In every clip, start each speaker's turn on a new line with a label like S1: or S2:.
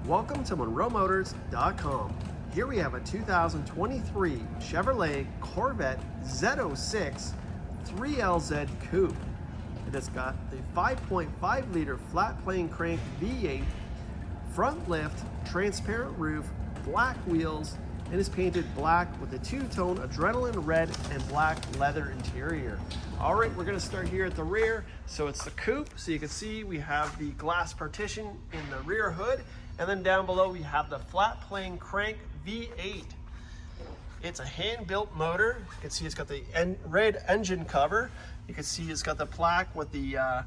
S1: Welcome to MonroeMotors.com. Here we have a 2023 Chevrolet Corvette Z06 3LZ Coupe. It has got the 5.5 liter flat plane crank V8, front lift, transparent roof, black wheels, and is painted black with a two-tone adrenaline red and black leather interior. All right, we're gonna start here at the rear. So it's the coupe, so you can see we have the glass partition in the rear hood, and then down below we have the flat plane crank V8. It's a hand-built motor. You can see it's got the red engine cover. You can see it's got the plaque with the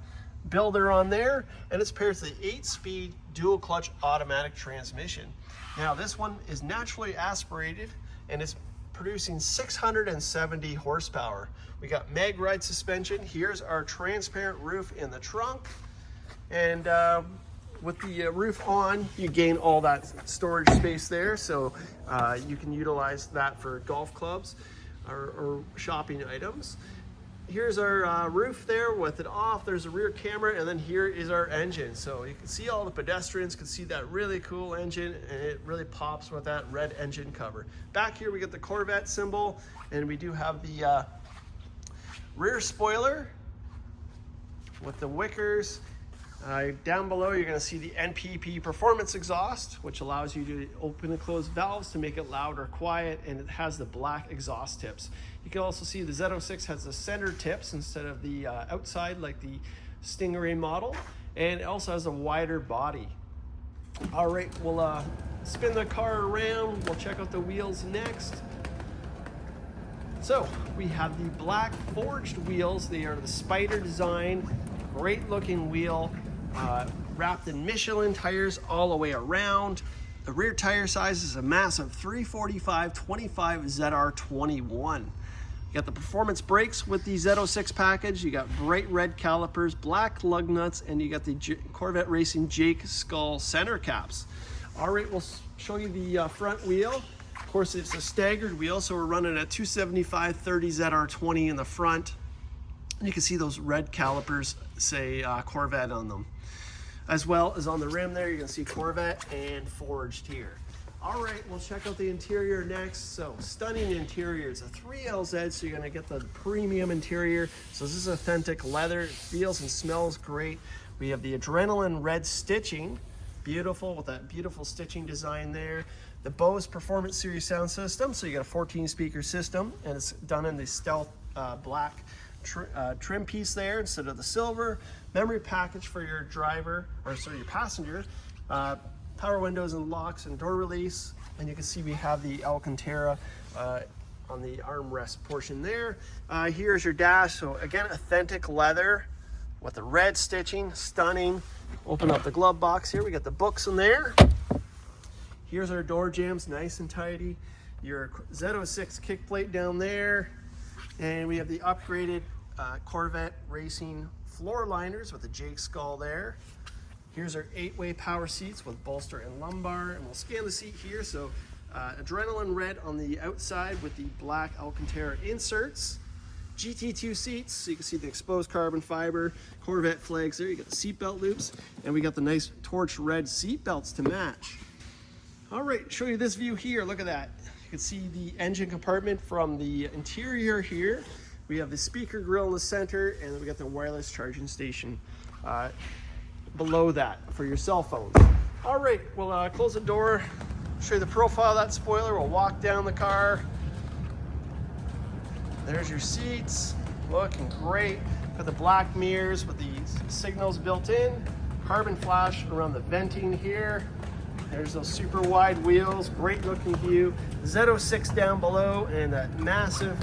S1: builder on there, and it's paired to the 8-speed dual clutch automatic transmission. Now this one is naturally aspirated and it's producing 670 horsepower. We got mag ride suspension. Here's our transparent roof in the trunk, and with the roof on, you gain all that storage space there, so you can utilize that for golf clubs or shopping items. Here's our roof there with it off. There's a rear camera, and then here is our engine. So you can see all the pedestrians can see that really cool engine, and it really pops with that red engine cover. Back here we get the Corvette symbol, and we do have the rear spoiler with the wickers. Down below you're going to see the NPP performance exhaust, which allows you to open and close valves to make it loud or quiet, and it has the black exhaust tips. You can also see the Z06 has the center tips instead of the outside like the Stingray model, and it also has a wider body. All right, we'll spin the car around. We'll check out the wheels next. So we have the black forged wheels. They are the Spider design, great looking wheel. Wrapped in Michelin tires all the way around. The rear tire size is a massive 345/25 ZR21. You got the performance brakes with the Z06 package. You got bright red calipers, black lug nuts, and you got the Corvette Racing Jake skull center caps. All right, we'll show you the front wheel. Of course, it's a staggered wheel, so we're running at 275/30 ZR20 in the front. And you can see those red calipers say Corvette on them. As well as on the rim there, you can see Corvette and forged here. All right, we'll check out the interior next. So stunning interior. It's a 3LZ, so you're gonna get the premium interior. So this is authentic leather. It feels and smells great. We have the adrenaline red stitching, beautiful with that beautiful stitching design there. The Bose Performance Series sound system, so you got a 14 speaker system, and it's done in the stealth black trim piece there instead of the silver. Memory package for your driver, or sorry, your passenger. Power windows and locks and door release. And you can see we have the Alcantara on the armrest portion there. Here's your dash. So again, authentic leather with the red stitching, stunning. Open up the glove box here. We got the books in there. Here's our door jambs, nice and tidy. Your Z06 kick plate down there. And we have the upgraded Corvette Racing floor liners with the Jake skull there. Here's our 8-way power seats with bolster and lumbar, and we'll scan the seat here. So adrenaline red on the outside with the black Alcantara inserts. GT2 seats, so you can see the exposed carbon fiber, Corvette flags there. You got the seatbelt loops, and we got the nice torch red seat belts to match. All right, show you this view here. Look at that. You can see the engine compartment from the interior here. We have the speaker grill in the center, and then we got the wireless charging station below that for your cell phones. All right, we'll close the door, show you the profile of that spoiler. We'll walk down the car. There's your seats, looking great. Got the black mirrors with the signals built in, carbon flash around the venting here. There's those super wide wheels, great looking view. Z06 down below, and that massive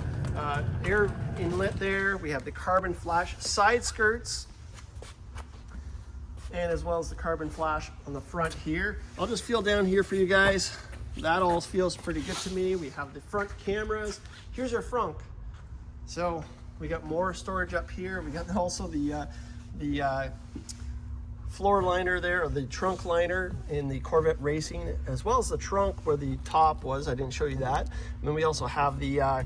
S1: air inlet there. We have the carbon flash side skirts, and as well as the carbon flash on the front here. I'll just feel down here for you guys. That all feels pretty good to me. We have the front cameras. Here's our frunk. So we got more storage up here. We got also the floor liner there, or the trunk liner in the Corvette Racing, as well as the trunk where the top was. I didn't show you that. And then we also have the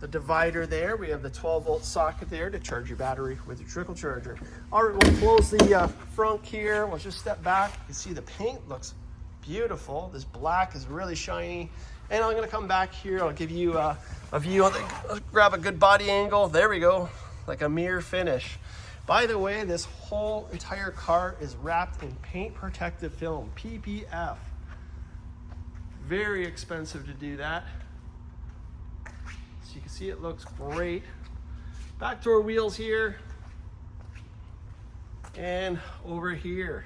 S1: the divider there. We have the 12-volt socket there to charge your battery with your trickle charger. All right, we'll close the front here. We'll just step back. You can see the paint looks beautiful. This black is really shiny. And I'm gonna come back here. I'll give you a view. I'll grab a good body angle. There we go, like a mirror finish. By the way, this whole entire car is wrapped in paint protective film, PPF. Very expensive to do that. So you can see it looks great. Back door wheels here. And over here.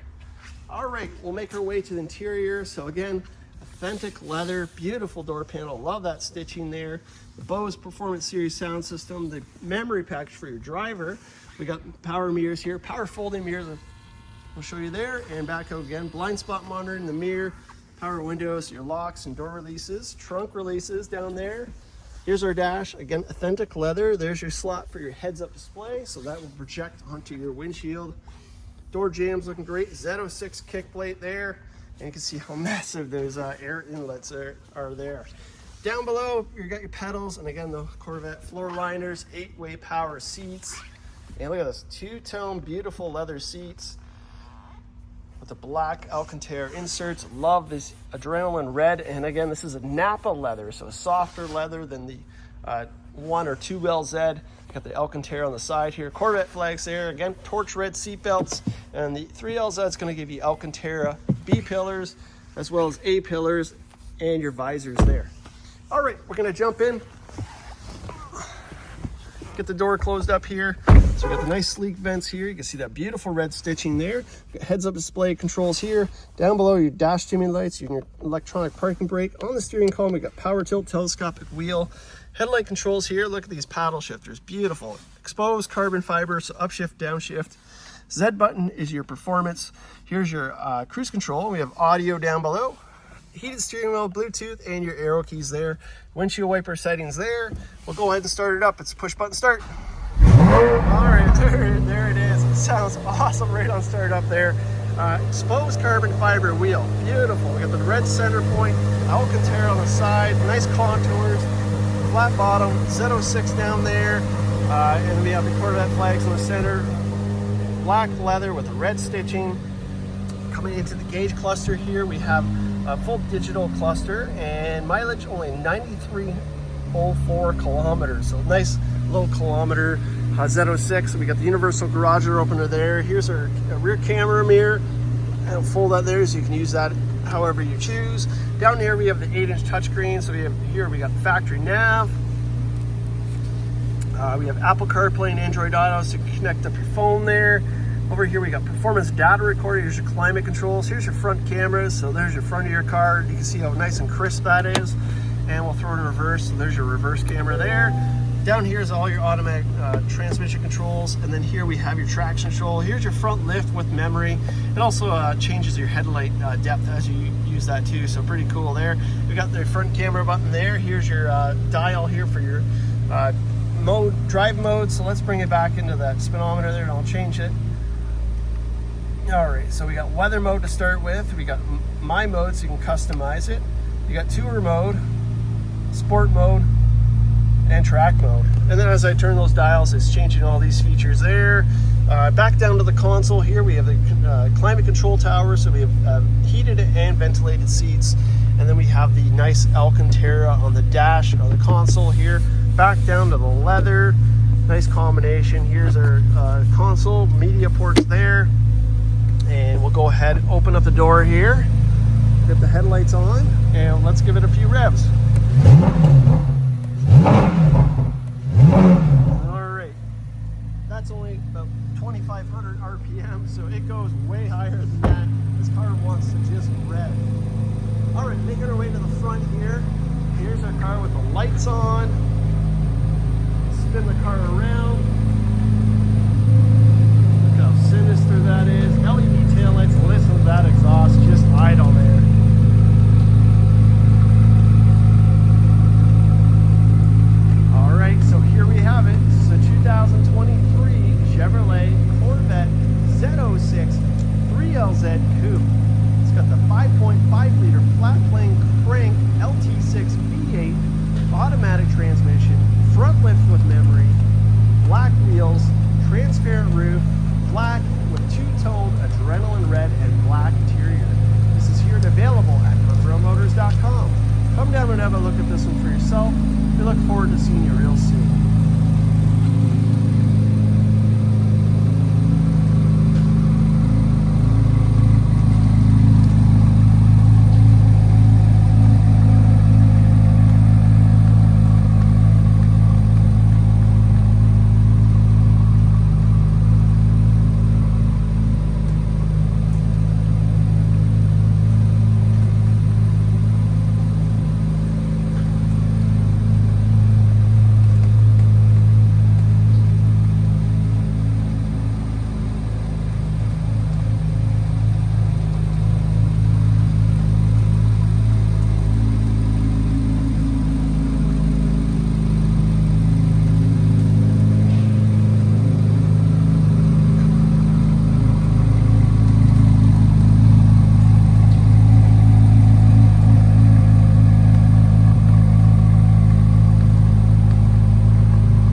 S1: All right, we'll make our way to the interior. So again, authentic leather, beautiful door panel. Love that stitching there. The Bose Performance Series sound system, the memory package for your driver. We got power mirrors here, power folding mirrors. We'll show you there, and back out again. Blind spot monitor in the mirror, power windows, your locks and door releases, trunk releases down there. Here's our dash, again, authentic leather. There's your slot for your heads-up display, so that will project onto your windshield. Door jambs looking great. Z06 kick plate there. And you can see how massive those air inlets are there. Down below, you got your pedals, and again, the Corvette floor liners, 8-way power seats. And look at this, two-tone, beautiful leather seats with the black Alcantara inserts. Love this adrenaline red. And again, this is a Napa leather, so a softer leather than the 1 or 2LZ. Got the Alcantara on the side here. Corvette flags there. Again, torch red seat belts. And the 3LZ is going to give you Alcantara B pillars as well as A pillars and your visors there. All right, we're going to jump in. Get the door closed up here. So we got the nice sleek vents here. You can see that beautiful red stitching there. Got heads-up display controls here. Down below, your dash dimming lights, your electronic parking brake. On the steering column, we got power tilt, telescopic wheel. Headlight controls here. Look at these paddle shifters. Beautiful. Exposed carbon fiber, so upshift, downshift. Z button is your performance. Here's your cruise control. We have audio down below. Heated steering wheel, Bluetooth, and your arrow keys there. Windshield wiper settings there. We'll go ahead and start it up. It's push button start. All right, there it is. It sounds awesome right on start up there. Exposed carbon fiber wheel, beautiful. We got the red center point, Alcantara on the side, nice contours, flat bottom, Z06 down there, and we have the Corvette flags in the center. Black leather with the red stitching. Coming into the gauge cluster here, we have a full digital cluster and mileage only 9304 kilometers. So nice low kilometer Z06. We got the universal garage door opener there. Here's our rear camera mirror. I'll fold that there so you can use that however you choose. Down here we have the 8-inch touchscreen. So we got factory nav. We have Apple CarPlay and Android Auto, so you can connect up your phone there. Over here we got performance data recorder. Here's your climate controls. Here's your front cameras. So there's your front of your car. You can see how nice and crisp that is. And we'll throw it in reverse. So there's your reverse camera there. Down here is all your automatic transmission controls. And then here we have your traction control. Here's your front lift with memory. It also changes your headlight depth as you use that too. So pretty cool there. We got the front camera button there. Here's your dial here for your drive mode. So let's bring it back into that speedometer there and I'll change it. All right, so we got weather mode to start with. We got my mode, so you can customize it. You got tour mode, sport mode, and track mode. And then as I turn those dials, it's changing all these features there. Back down to the console here, we have the climate control tower, so we have heated and ventilated seats. And then we have the nice Alcantara on the dash or the console here. Back down to the leather, nice combination. Here's our console, media ports there. And we'll go ahead and open up the door here, get the headlights on, and let's give it a few revs. All right, that's only about 2,500 RPM, so it goes way higher than that. This car wants to just rev. All right, making our way to the front here. Here's our car with the lights on. Spin the car around. Look how sinister that is. LED taillights, listen to that exhaust, just idle there. All right, so here we have it. This is a 2023 Chevrolet Corvette Z06 3LZ Coupe. It's got the 5.5 liter flat plane crank LT6 V8 automatic transmission, front lift with memory, black wheels, transparent roof, black with two-toned adrenaline red and black interior. This is here and available at MonroeMotors.com. Come down and have a look at this one for yourself. We look forward to seeing you real soon.